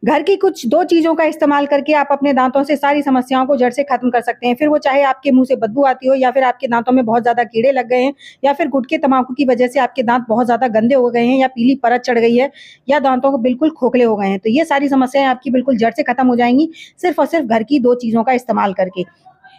घर की कुछ 2 चीज़ों का इस्तेमाल करके आप अपने दाँतों से सारी समस्याओं को जड़ से खत्म कर सकते हैं। फिर वो चाहे आपके मुँह से बदबू आती हो या फिर आपके दाँतों में बहुत ज़्यादा कीड़े लग गए हैं या फिर गुटखे तम्बाकू की वजह से आपके दाँत बहुत ज़्यादा गंदे हो गए हैं या पीली परत चढ़ गई है या दाँतों को बिल्कुल खोखले हो गए हैं। तो ये सारी समस्याएँ आपकी बिल्कुल जड़ से खत्म हो जाएँगी, सिर्फ़ और सिर्फ़ घर की 2 चीज़ों का इस्तेमाल करके।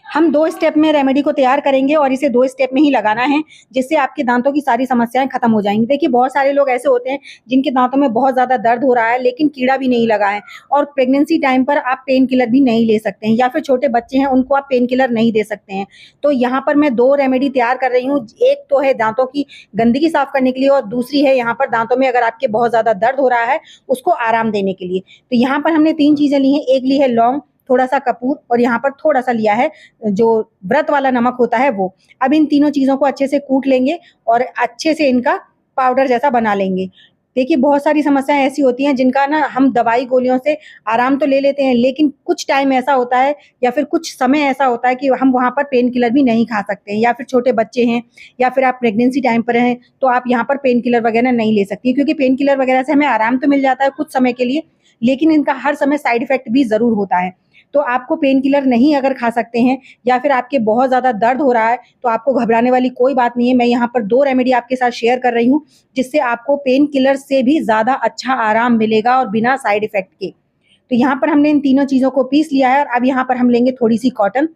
हम 2 स्टेप में रेमेडी को तैयार करेंगे और इसे 2 स्टेप में ही लगाना है, जिससे आपके दाँतों की सारी समस्याएँ खत्म हो जाएँगी। देखिए, बहुत सारे लोग ऐसे होते हैं, जिनके दाँतों में बहुत ज़्यादा दर्द हो रहा है, लेकिन कीड़ा भी नहीं लगा है और प्रेगनेंसी टाइम पर आप पेन किलर भी नहीं ले सकते हैं या फिर छोटे बच्चे हैं, उनको आप पेन किलर नहीं दे सकते हैं। तो यहाँ पर मैं 2 रेमेडी तैयार कर रही हूँ। एक तो है दाँतों की गंदगी साफ़ करने के लिए और दूसरी है यहाँ पर दाँतों में अगर आपके बहुत ज़्यादा दर्द हो रहा है, उसको आराम देने के लिए। तो यहाँ पर हमने 3 चीज़ें ली हैं। एक ली है लौंग, थोड़ा-सा कपूर और यहाँ पर थोड़ा-सा लिया है जो व्रत वाला नमक होता है वो। अब इन तीनों चीज़ों को अच्छे से कूट लेंगे और अच्छे से इनका पाउडर जैसा बना लेंगे। देखिए, बहुत सारी समस्याएँ ऐसी होती हैं जिनका ना हम दवाई गोलियों से आराम तो ले लेते हैं, लेकिन कुछ टाइम ऐसा होता है या फिर कुछ समय ऐसा होता है कि हम वहाँ पर पेन किलर भी नहीं खा सकते हैं या फिर छोटे बच्चे हैं या फिर आप प्रेगनेंसी टाइम पर हैं, तो आप यहाँ पर पेन किलर वगैरह नहीं ले सकती क्योंकि पेन किलर वगैरह से हमें आराम तो मिल जाता है कुछ समय के लिए, लेकिन इनका हर समय साइड इफ़ेक्ट भी ज़रूर होता है। तो आपको पेन किलर नहीं अगर खा सकते हैं या फिर आपके बहुत ज़्यादा दर्द हो रहा है, तो आपको घबराने वाली कोई बात नहीं है। मैं यहाँ पर 2 रेमेडी आपके साथ शेयर कर रही हूँ, जिससे आपको पेन किलर से भी ज़्यादा अच्छा आराम मिलेगा और बिना साइड इफ़ेक्ट के। तो यहाँ पर हमने इन तीनों चीज़ों को पीस लिया है और अब यहाँ पर हम लेंगे थोड़ी-सी कॉटन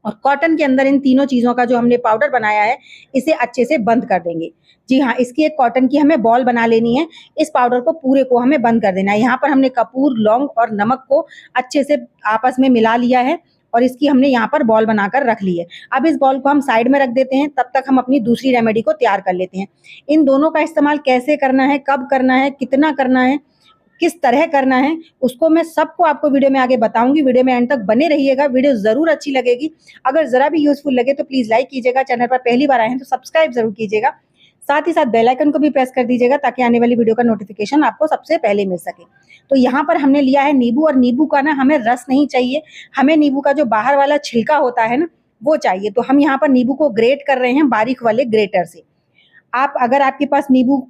और कॉटन के अंदर इन तीनों चीज़ों का जो हमने पाउडर बनाया है, इसे अच्छे से बंद कर देंगे। जी हाँ, इसकी एक कॉटन की हमें बॉल बना लेनी है। इस पाउडर को पूरे को हमें बंद कर देना है। यहाँ पर हमने कपूर, लौंग और नमक को अच्छे से आपस में मिला लिया है और इसकी हमने यहाँ पर बॉल बनाकर रख ली है। अब इस बॉल को हम साइड में रख देते हैं, तब तक हम अपनी दूसरी रेमेडी को तैयार कर लेते हैं। इन दोनों का इस्तेमाल कैसे करना है, कब करना है, कितना करना है, किस तरह करना है, उसको मैं सबको आपको वीडियो में आगे बताऊँगी। वीडियो में एंड तक बने रहिएगा, वीडियो ज़रूर अच्छी लगेगी। अगर ज़रा भी यूज़फुल लगे तो प्लीज़ लाइक कीजिएगा, चैनल पर पहली बार आए हैं तो सब्सक्राइब ज़रूर कीजिएगा। साथ ही साथ बेल आइकन को भी प्रेस कर दीजिएगा ताकि आने वाली वीडियो का नोटिफ़िकेशन आपको सबसे पहले मिल सके। तो यहाँ पर हमने लिया है नींबू और नींबू का ना हमें रस नहीं चाहिए, हमें नींबू का जो बाहर वाला छिलका होता है ना, वो चाहिए। तो हम यहाँ पर नींबू को ग्रेट कर रहे हैं बारीक वाले ग्रेटर से। आप अगर आपके पास नींबू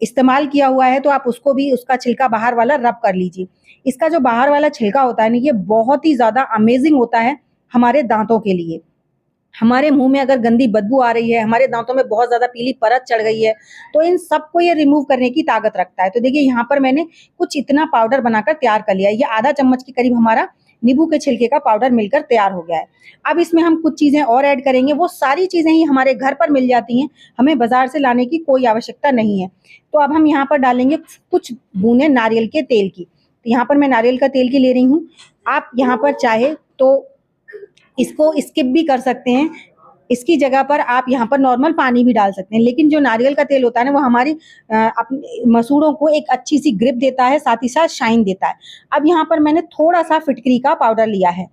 इस्तेमाल किया हुआ है तो आप उसको भी उसका छिलका बाहर वाला रब कर लीजिए। इसका जो बाहर वाला छिलका होता है ना, ये बहुत ही ज़्यादा अमेज़िंग होता है हमारे दाँतों के लिए। हमारे मुँह में अगर गंदी बदबू आ रही है, हमारे दाँतों में बहुत ज़्यादा पीली परत चढ़ गई है, तो इन सबको ये रिमूव करने की ताकत रखता है। तो देखिए, यहाँ पर मैंने कुछ इतना पाउडर बनाकर तैयार कर लिया है। ये आधा चम्मच के करीब हमारा नींबू के छिलके का पाउडर मिलकर तैयार हो गया है। अब इसमें हम कुछ चीज़ें और ऐड करेंगे, वो सारी चीज़ें ही हमारे घर पर मिल जाती हैं, हमें बाज़ार से लाने की कोई आवश्यकता नहीं है। तो अब हम यहाँ पर डालेंगे कुछ बूँदें नारियल के तेल की। तो यहाँ पर मैं नारियल का तेल की ले रही हूँ। आप यहाँ पर चाहे तो इसको स्किप भी कर सकते हैं। इसकी जगह पर आप यहाँ पर नॉर्मल पानी भी डाल सकते हैं, लेकिन जो नारियल का तेल होता है ना, वो हमारी अपनी मसूड़ों को एक अच्छी-सी ग्रिप देता है, साथ ही साथ शाइन देता है। अब यहाँ पर मैंने थोड़ा-सा फिटकरी का पाउडर लिया है।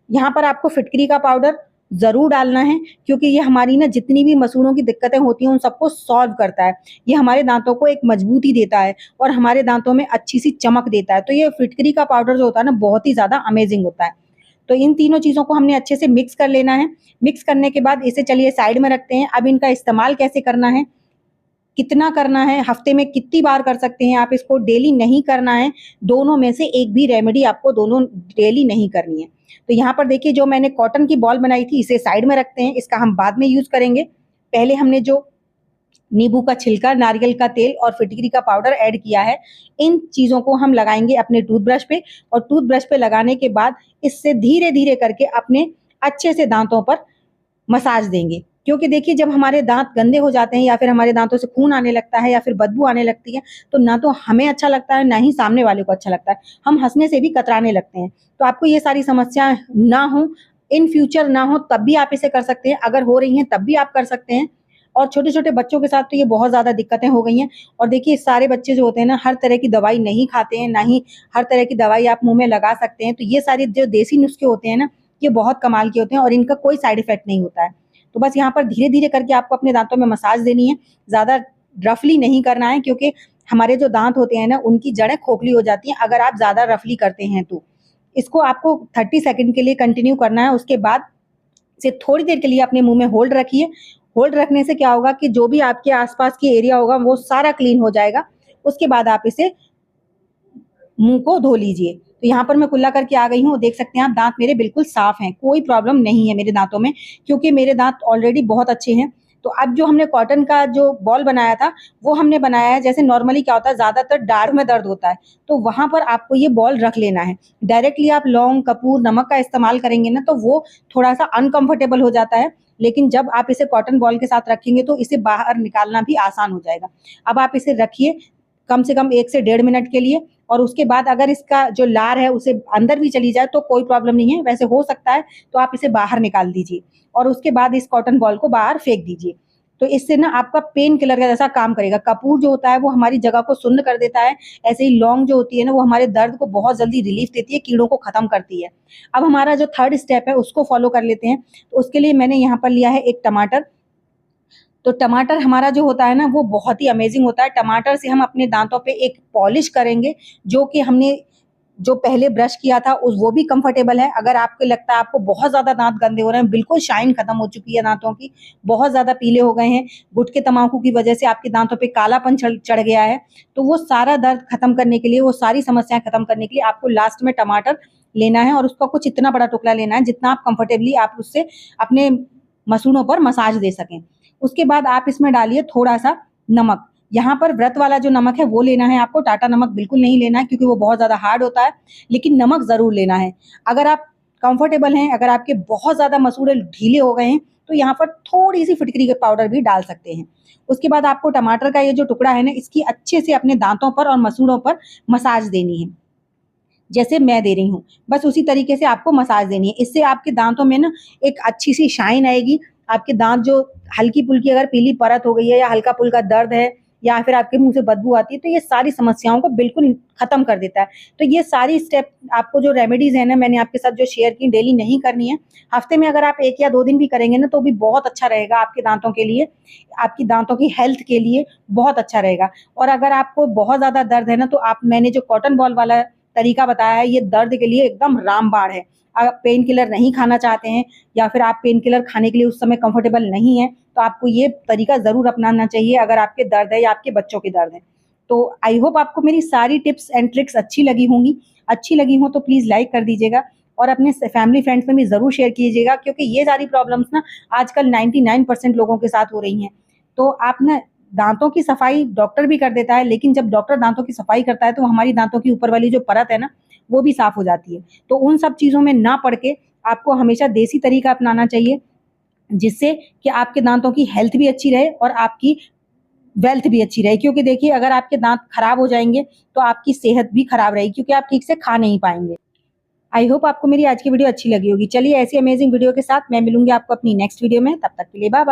यहाँ पर आपको फिटकरी का पाउडर ज़रूर डालना है क्योंकि ये हमारी ना जितनी भी मसूड़ों की दिक्कतें होती हैं, उन सबको सॉल्व करता है। ये हमारे दाँतों को एक मजबूती देता है और हमारे दाँतों में अच्छी-सी चमक देता है। तो ये फिटकरी का पाउडर जो होता है ना, बहुत ही ज़्यादा अमेज़िंग होता है। तो इन तीनों चीज़ों को हमने अच्छे से मिक्स कर लेना है। मिक्स करने के बाद इसे चलिए साइड में रखते हैं। अब इनका इस्तेमाल कैसे करना है, कितना करना है, हफ्ते में कितनी बार कर सकते हैं आप इसको, डेली नहीं करना है। दोनों में से एक भी रेमेडी आपको दोनों डेली नहीं करनी है। तो यहाँ पर देखिए, जो मैंने कॉटन की बॉल बनाई थी, इसे साइड में रखते हैं, इसका हम बाद में यूज़ करेंगे। पहले हमने जो नींबू का छिलका, नारियल का तेल और फिटकरी का पाउडर ऐड किया है, इन चीज़ों को हम लगाएँगे अपने टूथब्रश पे और टूथब्रश पे लगाने के बाद इससे धीरे-धीरे करके अपने अच्छे से दाँतों पर मसाज देंगे। क्योंकि देखिए, जब हमारे दाँत गंदे हो जाते हैं या फिर हमारे दाँतों से खून आने लगता है या फिर बदबू आने लगती है, तो ना तो हमें अच्छा लगता है, ना ही सामने वाले को अच्छा लगता है। हम हँसने से भी कतराने लगते हैं। तो आपको ये सारी समस्या ना हो, इन फ्यूचर ना हो, तब भी आप इसे कर सकते हैं। अगर हो रही हैं, तब भी आप कर सकते हैं। और छोटे-छोटे बच्चों के साथ तो ये बहुत ज़्यादा दिक्कतें हो गई हैं। और देखिए, सारे बच्चे जो होते हैं ना, हर तरह की दवाई नहीं खाते हैं, ना ही हर तरह की दवाई आप मुँह में लगा सकते हैं। तो ये सारे जो देसी नुस्खे होते हैं ना, ये बहुत कमाल के होते हैं और इनका कोई साइड इफ़ेक्ट नहीं होता है। तो बस यहाँ पर धीरे-धीरे करके आपको अपने दाँतों में मसाज देनी है, ज़्यादा रफली नहीं करना है क्योंकि हमारे जो दाँत होते हैं ना, उनकी जड़ें खोखली हो जाती हैं अगर आप ज़्यादा रफली करते हैं तो। इसको आपको 30 सेकंड के लिए कंटिन्यू करना है, उसके बाद से थोड़ी देर के लिए अपने मुँह में होल्ड रखिए। होल्ड रखने से क्या होगा कि जो भी आपके आस-पास की एरिया होगा, वो सारा क्लीन हो जाएगा। उसके बाद आप इसे मुंह को धो लीजिए। तो यहाँ पर मैं कुल्ला करके आ गई हूँ, देख सकते हैं आप दांत मेरे बिल्कुल साफ हैं, कोई प्रॉब्लम नहीं है मेरे दांतों में, क्योंकि मेरे दांत ऑलरेडी बहुत अच्छे हैं। तो अब जो हमने कॉटन का जो बॉल बनाया था वो हमने बनाया है, जैसे नॉर्मली क्या होता है ज़्यादातर दाढ़ में दर्द होता है तो वहाँ पर आपको ये बॉल रख लेना है। डायरेक्टली आप लौंग, कपूर, नमक का इस्तेमाल करेंगे ना तो वो थोड़ा सा अनकंफर्टेबल हो जाता है, लेकिन जब आप इसे कॉटन बॉल के साथ रखेंगे तो इसे बाहर निकालना भी आसान हो जाएगा। अब आप इसे रखिए कम से कम 1 से 1.5 मिनट के लिए, और उसके बाद अगर इसका जो लार है उसे अंदर भी चली जाए तो कोई प्रॉब्लम नहीं है, वैसे हो सकता है तो आप इसे बाहर निकाल दीजिए और उसके बाद इस कॉटन बॉल को बाहर फेंक दीजिए। तो इससे ना आपका पेन किलर का जैसा काम करेगा। कपूर जो होता है वो हमारी जगह को सुन्न कर देता है, ऐसे ही लौंग जो होती है ना वो हमारे दर्द को बहुत जल्दी रिलीफ देती है, कीड़ों को खत्म करती है। अब हमारा जो थर्ड स्टेप है उसको फॉलो कर लेते हैं। तो उसके लिए मैंने यहाँ पर लिया है एक टमाटर। तो टमाटर हमारा जो होता है ना वो बहुत ही अमेजिंग होता है। टमाटर से हम अपने दांतों पे एक पॉलिश करेंगे जो कि हमने जो पहले ब्रश किया था उस वो भी कंफर्टेबल है। अगर आपको लगता है आपको बहुत ज़्यादा दांत गंदे हो रहे हैं, बिल्कुल शाइन खत्म हो चुकी है दांतों की, बहुत ज़्यादा पीले हो गए हैं, गुटखे तम्बाकू की वजह से आपके दांतों पे कालापन चढ़ गया है, तो वो सारा दर्द खत्म करने के लिए, वो सारी समस्याएं खत्म करने के लिए आपको लास्ट में टमाटर लेना है और उसका कुछ इतना बड़ा टुकड़ा लेना है जितना आप कंफर्टेबली आप उससे अपने मसूड़ों पर मसाज दे सकें। उसके बाद आप इसमें डालिए थोड़ा सा नमक। यहाँ पर व्रत वाला जो नमक है वो लेना है आपको, टाटा नमक बिल्कुल नहीं लेना है क्योंकि वो बहुत ज़्यादा हार्ड होता है, लेकिन नमक ज़रूर लेना है। अगर आप कंफर्टेबल हैं, अगर आपके बहुत ज़्यादा मसूड़े ढीले हो गए हैं तो यहाँ पर थोड़ी सी फिटकरी का पाउडर भी डाल सकते हैं। उसके बाद आपको टमाटर का ये जो टुकड़ा है ना इसकी अच्छे से अपने दांतों पर और मसूड़ों पर मसाज देनी है, जैसे मैं दे रही हूँ, बस उसी तरीके से आपको मसाज देनी है। इससे आपके दांतों में ना एक अच्छी सी शाइन आएगी। आपके दांत जो हल्की-फुल्की अगर पीली परत हो गई है या हल्का-फुल्का दर्द है या फिर आपके मुँह से बदबू आती है तो ये सारी समस्याओं को बिल्कुल खत्म कर देता है। तो ये सारी स्टेप आपको जो रेमेडीज़ है ना मैंने आपके साथ जो शेयर की, डेली नहीं करनी है। हफ्ते में अगर आप 1 या 2 दिन भी करेंगे ना तो भी बहुत अच्छा रहेगा आपके दांतों के लिए, आपकी दांतों की हेल्थ के लिए बहुत अच्छा रहेगा। और अगर आपको बहुत ज़्यादा दर्द है ना तो आप मैंने जो कॉटन बॉल वाला तरीका बताया है ये दर्द के लिए एकदम रामबाण है। आप पेन किलर नहीं खाना चाहते हैं या फिर आप पेन किलर खाने के लिए उस समय कंफर्टेबल नहीं है तो आपको ये तरीका ज़रूर अपनाना चाहिए अगर आपके दर्द है या आपके बच्चों के दर्द है। तो आई होप आपको मेरी सारी टिप्स एंड ट्रिक्स अच्छी लगी होंगी। अच्छी लगी हो तो प्लीज़ लाइक कर दीजिएगा और अपने फैमिली फ्रेंड्स में भी ज़रूर शेयर कीजिएगा, क्योंकि ये सारी प्रॉब्लम्स ना आजकल 99% लोगों के साथ हो रही हैं। तो आप ना दांतों की सफाई डॉक्टर भी कर देता है, लेकिन जब डॉक्टर दांतों की सफाई करता है तो हमारी दांतों की ऊपर वाली जो परत है ना वो भी साफ हो जाती है। तो उन सब चीज़ों में ना पड़ के आपको हमेशा देसी तरीका अपनाना चाहिए, जिससे कि आपके दांतों की हेल्थ भी अच्छी रहे और आपकी वेल्थ भी अच्छी रहे। क्योंकि देखिए अगर आपके दांत खराब हो जाएंगे तो आपकी सेहत भी खराब रहेगी, क्योंकि आप ठीक से खा नहीं पाएंगे। आई होप आपको मेरी आज की वीडियो अच्छी लगी होगी। चलिए ऐसी अमेजिंग वीडियो के साथ मैं मिलूंगी आपको अपनी नेक्स्ट वीडियो में, तब तक के लिए बाय बाय।